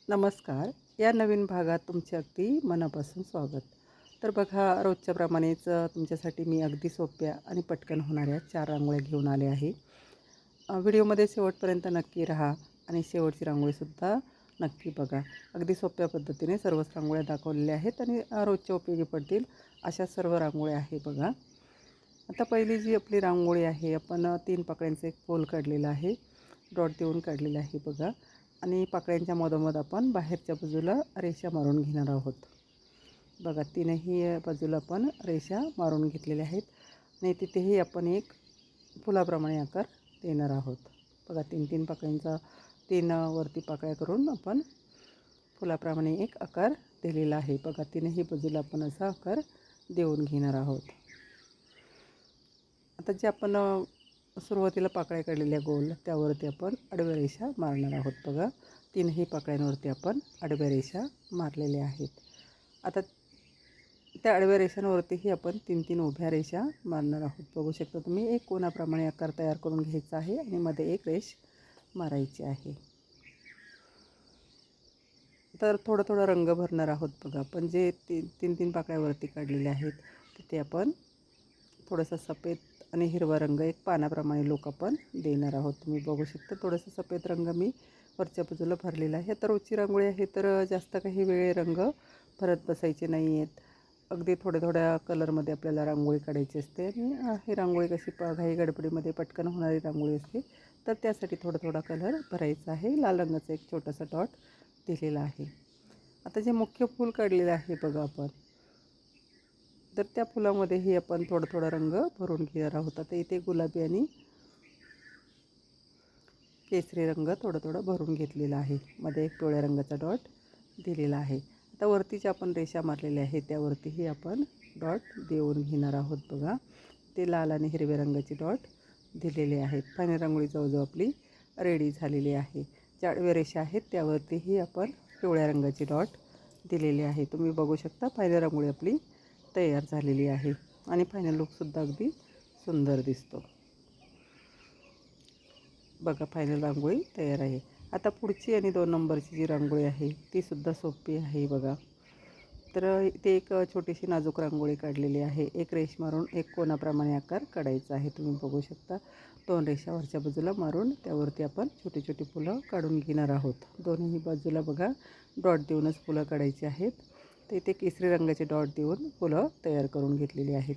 नमस्कार. या नवीन भागात तुमचे अगदी मनापासून स्वागत. तर बघा रोजच्याप्रमाणेच तुमच्यासाठी मी अगदी सोप्या आणि पटकन होणाऱ्या 4 रांगोळ्या घेऊन आले आहे. व्हिडिओमध्ये शेवटपर्यंत नक्की राहा आणि शेवटची रांगोळीसुद्धा नक्की बघा. अगदी सोप्या पद्धतीने सर्वच रांगोळ्या दाखवलेल्या आहेत आणि रोजच्या उपयोगी पडतील अशा सर्व रांगोळ्या आहे बघा. आता पहिली जी आपली रांगोळी आहे आपण 3 पाकळ्यांचं एक फूल काढलेलं आहे. डॉट देऊन काढलेलं आहे बघा. आणि पाकळ्यांच्या मधोमध आपण बाहेरच्या बाजूला रेषा मारून घेणार आहोत. बघा तीनही बाजूला आपण रेषा मारून घेतलेल्या आहेत आणि तिथेही आपण एक फुलाप्रमाणे आकार देणार आहोत. बघा 3 पाकळ्यांचा 3 वरती पाकळ्या करून आपण फुलाप्रमाणे एक आकार दिलेला आहे. बघा तीनही बाजूला आपण असा आकार देऊन घेणार आहोत. आता जे आपण सुरुवातीला पाकळ्या काढलेल्या गोल त्यावरती आपण आडव्या रेषा मारणार आहोत. बघा तीनही पाकळ्यांवरती आपण आडव्या रेषा मारलेल्या आहेत. आता त्या आडव्या रेषांवरतीही आपण 3 उभ्या रेषा मारणार आहोत. बघू शकता तुम्ही एक कोनाप्रमाणे आकार तयार करून घ्यायचा आहे आणि मध्ये एक रेष मारायची आहे. तर थोडं रंग भरणार आहोत. बघा आपण जे 3 पाकळ्यावरती काढलेले आहेत तिथे आपण थोडासा सफेद आणि हिरवा रंग एक पानाप्रमाणे लोक आपण देणार आहोत. तुम्ही बघू शकता थोडासा सफेद रंग मी वरच्या बाजूला भरलेला आहे. तर रोजची रांगोळी आहे तर जास्त काही वेळ रंग भरत बसायचे नाही आहेत. अगदी थोड्या कलरमध्ये आपल्याला रांगोळी काढायची असते आणि ही रांगोळी कशी घाई गडबडीमध्ये पटकन होणारी रांगोळी असते. तर त्यासाठी थोडा कलर भरायचा आहे. लाल रंगाचा एक छोटासा डॉट दिलेला आहे. आता जे मुख्य फूल काढलेलं आहे बघा आपण, तर त्या फुलामध्येही आपण थोडा रंग भरून घेणार आहोत. आता इथे गुलाबी आणि केसरी रंग थोडा भरून घेतलेला आहे. मध्ये एक पिवळ्या रंगाचा डॉट दिलेला आहे. आता वरती जे आपण रेषा मारलेल्या आहे त्यावरतीही आपण डॉट देऊन घेणार आहोत. बघा ते लाल आणि हिरव्या रंगाचे डॉट दिलेले आहेत. फायनल रांगोळी जवळजवळ आपली रेडी झालेली आहे. ज्या आडव्या रेषा आहेत त्यावरतीही आपण पिवळ्या रंगाचे डॉट दिलेले आहे. तुम्ही बघू शकता फायनल रांगोळी आपली तयार झालेली आहे आणि फायनल लुकसुद्धा अगदी सुंदर दिसतो. बघा फायनल रांगोळी तयार आहे. आता पुढची आणि 2 नंबरची जी रांगोळी आहे तीसुद्धा सोपी आहे बघा. तर इथे एक छोटीशी नाजूक रांगोळी काढलेली आहे. एक रेष मारून एक कोनाप्रमाणे आकार काढायचा आहे. तुम्ही बघू शकता 2 रेषा वरच्या बाजूला मारून त्यावरती आपण छोटी फुलं काढून घेणार आहोत. दोन्ही बाजूला बघा डॉट देऊनच फुलं काढायची आहेत. तर इथे केसरी रंगाचे डॉट देऊन फुलं तयार करून घेतलेली आहेत.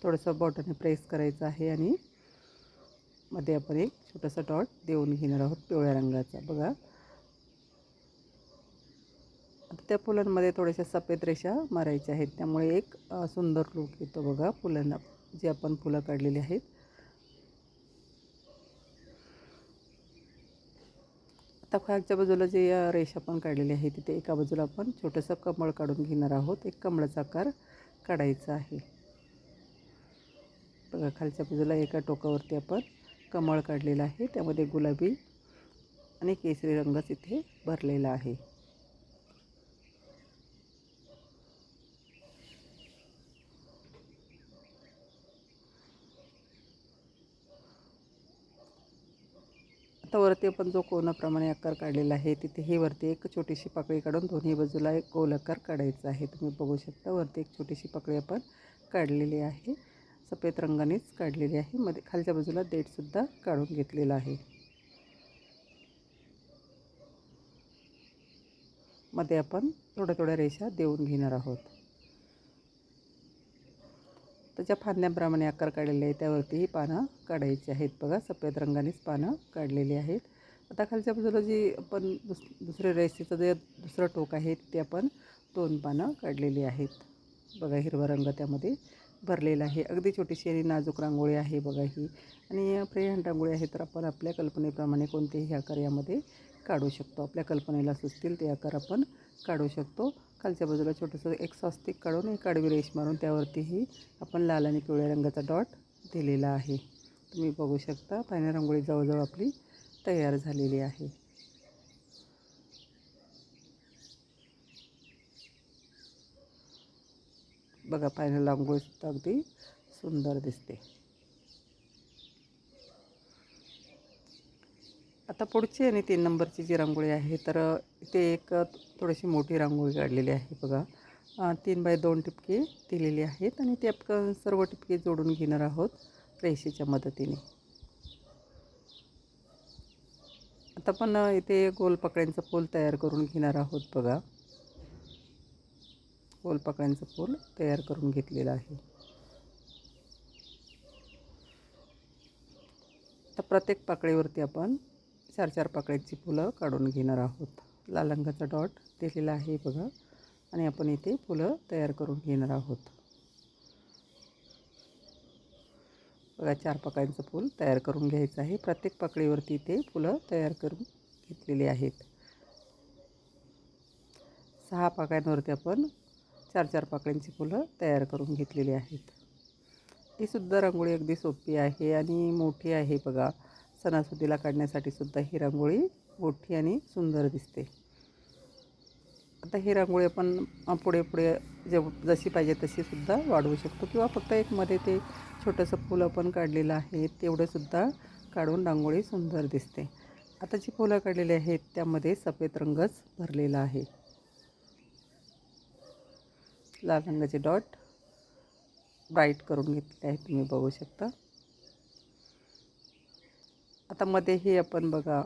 थोडंसं बॉटने प्रेस करायचं आहे आणि मध्ये आपण एक छोटासा डॉट देऊन घेणार आहोत पिवळ्या रंगाचा. बघा आता त्या फुलांमध्ये थोड्याशा सफेद रेषा मारायच्या आहेत. त्यामुळे एक सुंदर लूक येतो बघा फुलांना, जी आपण फुलं काढलेली आहेत. आता खालच्या बाजूला जे रेषा आपण काढलेली आहे तिथे एका बाजूला आपण छोटंसं कमळ काढून घेणार आहोत. एक कमळाचा आकार काढायचा आहे. बघा खालच्या बाजूला एका टोकावरती आपण कमळ काढलेलं आहे. त्यामध्ये गुलाबी आणि केसरी रंगच इथे भरलेला आहे. आता वरती आपण जो कोनाप्रमाणे आकार काढलेला आहे तिथेही वरती एक छोटीशी पाकळी काढून दोन्ही बाजूला एक गोल आकार काढायचा आहे. तुम्ही बघू शकता वरती एक छोटीशी पाकळी आपण काढलेली आहे. सफेद रंगानेच काढलेली आहे. मध्ये खालच्या बाजूला देठसुद्धा काढून घेतलेला आहे. मध्ये आपण थोड्या रेषा देऊन घेणार आहोत. त्याच्या फांद्यांप्रमाणे आकार काढलेले आहे त्यावरतीही पानं काढायची आहेत. बघा सफेद रंगानेच पानं काढलेली आहेत. आता खालच्या बाजूला जी आपण दुसऱ्या रेषेचं जे दुसरं टोक आहे ते आपण 2 पानं काढलेली आहेत. बघा हिरवा रंग त्यामध्ये भरलेला आहे. अगदी छोटीशी आणि नाजूक रांगोळी आहे बघा ही. आणि फ्रीहँड रांगोळी आहे तर आपण आपल्या कल्पनेप्रमाणे कोणतेही आकार यामध्ये काढू शकतो. आपल्या कल्पनेला सुचतील ते आकार आपण काढू शकतो. खालच्या बाजूला छोटंसं एक स्वस्तिक काढून एक आडवी रेष मारून त्यावरतीही आपण लाल आणि पिवळ्या रंगाचा डॉट दिलेला आहे. तुम्ही बघू शकता फायनल रांगोळी जवळजवळ आपली तयार झालेली आहे. बघा फायनल रांगोळीसुद्धा अगदी सुंदर दिसते. आता पुढची आणि 3 नंबरची जी रांगोळी आहे तर इथे एक थोडीशी मोठी रांगोळी काढलेली आहे बघा. 3 बाय 2 टिपके दिलेली आहेत आणि ते आपण सर्व टिपके जोडून घेणार आहोत रेषेच्या मदतीने. आता आपण इथे गोलपाकळ्यांचं फूल तयार करून घेणार आहोत बघा. गोलपाकळ्यांचं फूल तयार करून घेतलेलं आहे. तर प्रत्येक पाकळीवरती आपण 4-4 पाकळ्यांची फुलं काढून घेणार आहोत. लाल रंगाचा डॉट दिलेला आहे बघा आणि आपण इथे फुलं तयार करून घेणार आहोत. बघा 4 पाकळ्यांचं फूल तयार करून घ्यायचं आहे. प्रत्येक पाकळीवरती इथे फुलं तयार करून घेतलेली आहेत. 6 पाकळ्यांवरती आपण 4-4 पाकळ्यांची फुलं तयार करून घेतलेली आहेत. ही सुद्धा रांगोळी अगदी सोपी आहे आणि मोठी आहे बघा. सणासुदीला काढण्यासाठी सुद्धा ही रांगोळी मोठी आणि सुंदर दिसते. आता ही रांगोळी आपण पुढे पुढे जशी पाहिजे तशी सुद्धा वाढवू शकतो किंवा फक्त एक मध्ये ते छोटंसं फूल आपण काढलेलं आहे तेवढंसुद्धा काढून रांगोळी सुंदर दिसते. आता जी फुलं काढलेली आहेत त्यामध्ये सफेद रंगच भरलेला आहे. लाल रंगाचे डॉट ब्राईट करून घेतले आहेत तुम्ही बघू शकता. आता मध्येही आपण बघा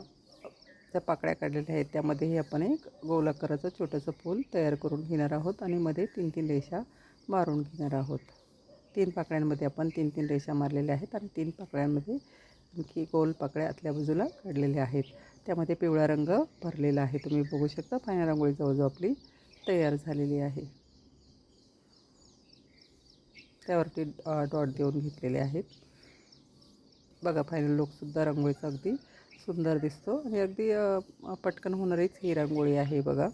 ज्या पाकळ्या काढलेल्या आहेत त्यामध्येही आपण एक गोल आकाराचं छोटंसं फूल तयार करून घेणार आहोत आणि मध्ये 3-3 रेषा मारून घेणार आहोत. 3 पाकळ्यांमध्ये आपण 3-3 रेषा मारलेल्या आहेत आणि 3 पाकळ्यांमध्ये आणखी गोल पाकळ्या आतल्या बाजूला काढलेल्या आहेत. त्यामध्ये पिवळा रंग भरलेला आहे तुम्ही बघू शकता. फायनल रांगोळी जवळजवळ आपली तयार झालेली आहे. त्यावरती डॉट देऊन घेतलेले आहेत. बघा फायनल लुकसुद्धा रांगोळीचा अगदी सुंदर दिसतो आणि अगदी पटकन होणारीच ही रांगोळी आहे बघा.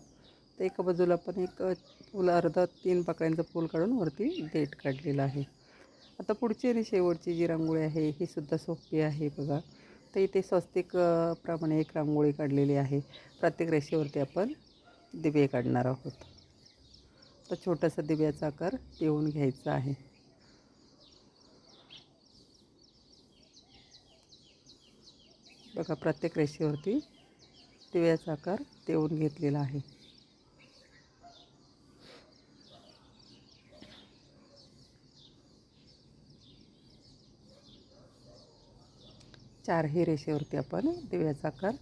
तर एका बाजूला पण एक फूल अर्धा 3 पाकळ्यांचं फूल काढून वरती देठ काढलेलं आहे. आता पुढची आणि शेवटची जी रांगोळी आहे ही सुद्धा सोपी आहे बघा. तर इथे स्वस्तिक प्रमाणे एक रांगोळी काढलेली आहे. प्रत्येक रेषेवरती आपण दिवे काढणार आहोत. तर छोटासा दिव्याचा आकार देऊन घ्यायचा आहे. बघा प्रत्येक रेषेवरती दिव्याचा आकार देऊन घेतलेला आहे. चारही रेषेवरती आपण दिव्याचा आकार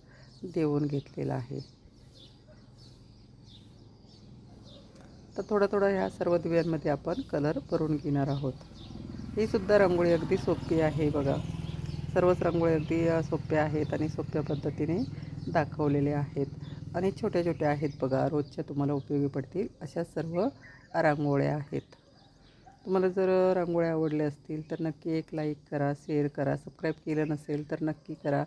देऊन घेतलेला आहे. तर थोडं थोडं ह्या सर्व दिव्यांमध्ये आपण कलर भरून घेणार आहोत. ही सुद्धा रांगोळी अगदी सोपी आहे बघा. सर्वच रांगोळी अगदी सोप्या आहेत आणि सोप्या पद्धतीने दाखवलेले आहेत आणि छोट्या छोट्या आहेत बघा. रोजच्या तुम्हाला उपयोगी पडतील अशा सर्व रांगोळ्या आहेत. तुम्हाला जर रांगोळ्या आवडल्या असतील तर नक्की एक लाईक करा, शेअर करा. सबस्क्राईब केलं नसेल तर नक्की करा.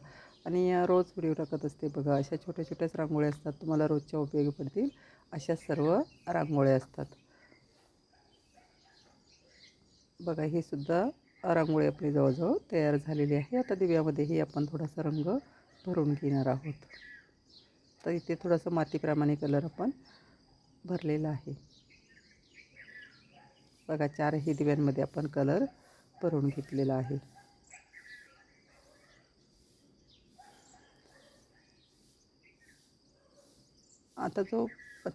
आणि रोज व्हिडिओ टाकत असते बघा. अशा छोट्या छोट्याच रांगोळ्या असतात तुम्हाला रोजच्या उपयोगी पडतील अशा सर्व रांगोळ्या असतात. बघा ही सुद्धा रांगोळी आपली जवळजवळ तयार झालेली आहे. आता दिव्यामध्येही आपण थोडासा रंग भरून घेणार आहोत. तर इथे थोडासा मातीप्रमाणे कलर आपण भरलेला आहे. बघा चारही दिव्यांमध्ये आपण कलर भरून घेतलेला आहे. आता जो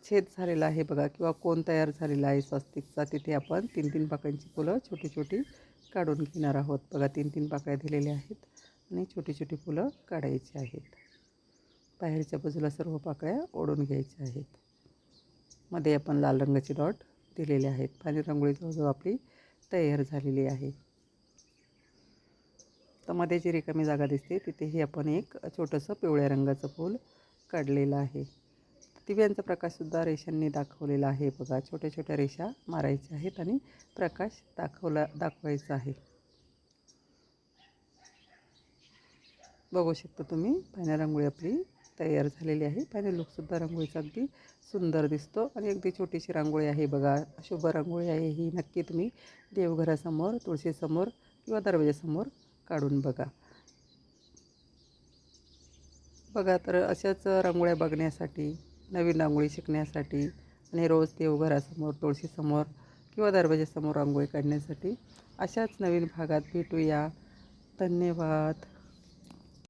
छेद झालेला आहे बघा किंवा कोन तयार झालेला आहे स्वस्तिकचा तिथे आपण 3-3 पाकळ्यांची फुलं छोटी छोटी काढून घेणार आहोत. बघा 3-3 पाकळ्या दिलेल्या आहेत आणि छोटी छोटी फुलं काढायची आहेत. बाहेरच्या बाजूला सर्व पाकळ्या ओढून घ्यायच्या आहेत. मध्ये आपण लाल रंगाचे डॉट दिलेले आहेत. फायनल रांगोळी जवळजवळ आपली तयार झालेली आहे. तर मध्ये जी रिकामी जागा दिसते तिथेही आपण एक छोटंसं पिवळ्या रंगाचं फूल काढलेलं आहे. दिव्यांचा प्रकाशसुद्धा रेषांनी दाखवलेला आहे बघा. छोट्या छोट्या रेषा मारायच्या आहेत आणि प्रकाश दाखवायचा आहे. बघू शकता तुम्ही फायनल रांगोळी आपली तयार झालेली आहे. फायनल लुकसुद्धा रांगोळीचा अगदी सुंदर दिसतो आणि अगदी छोटीशी रांगोळी आहे बघा. शुभ रांगोळी आहे ही. नक्की तुम्ही देवघरासमोर, तुळशीसमोर किंवा दरवाजासमोर काढून बघा. बघा तर अशाच रांगोळ्या बघण्यासाठी, नवीन रांगोळी शिकण्यासाठी आणि रोज देवघरासमोर, तुळशीसमोर किंवा दरवाजासमोर रांगोळी काढण्यासाठी अशाच नवीन भागात भेटूया. धन्यवाद.